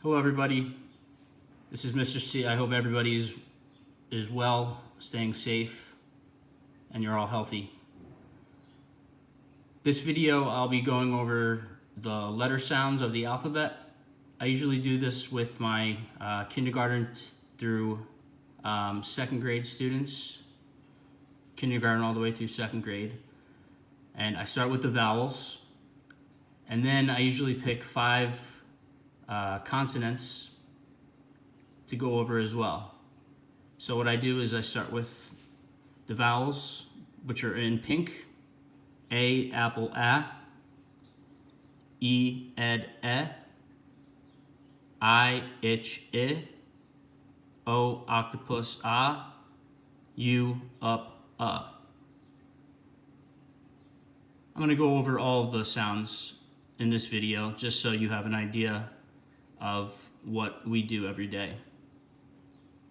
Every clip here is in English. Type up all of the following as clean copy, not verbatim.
Hello everybody, this is Mr. C. I hope everybody is well, staying safe, and you're all healthy. This video I'll be going over the letter sounds of the alphabet. I usually do this with my kindergarten through second grade students, kindergarten all the way through second grade. And I start with the vowels, and then I usually pick 5 consonants to go over as well. So what I do is I start with the vowels, which are in pink. A, apple, a. E, ed, e. I, itch, I. O, octopus, a. U, up, I'm going to go over all of the sounds in this video just so you have an idea of what we do every day.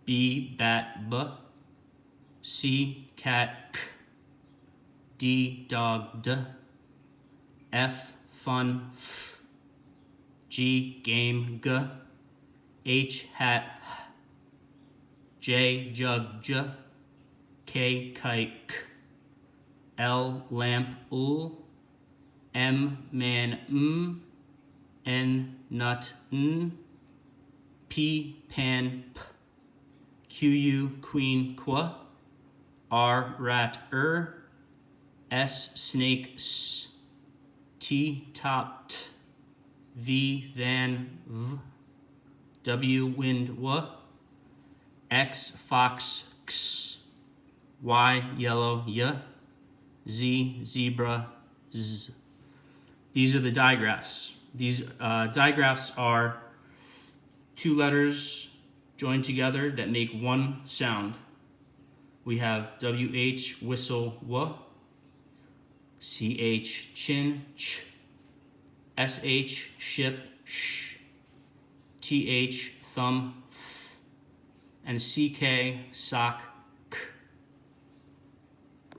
B, bat, b. C, cat, k. D, dog, d. F, fun, f. G, game, g. H, hat, h. J, jug, j. K, kite, k. L, lamp, l. M, man, m. N, nut, n. P, pan, p. Q, queen, qu. R, rat, S, snake, s. T, top, t. V, van, v. W, wind, w. X, fox, x. Y, yellow, y. Z, zebra, z. These are the digraphs. These digraphs are 2 letters joined together that make one sound. We have WH, whistle, w. CH, chin, ch. SH, ship, sh. TH, thumb, th. And CK, sock,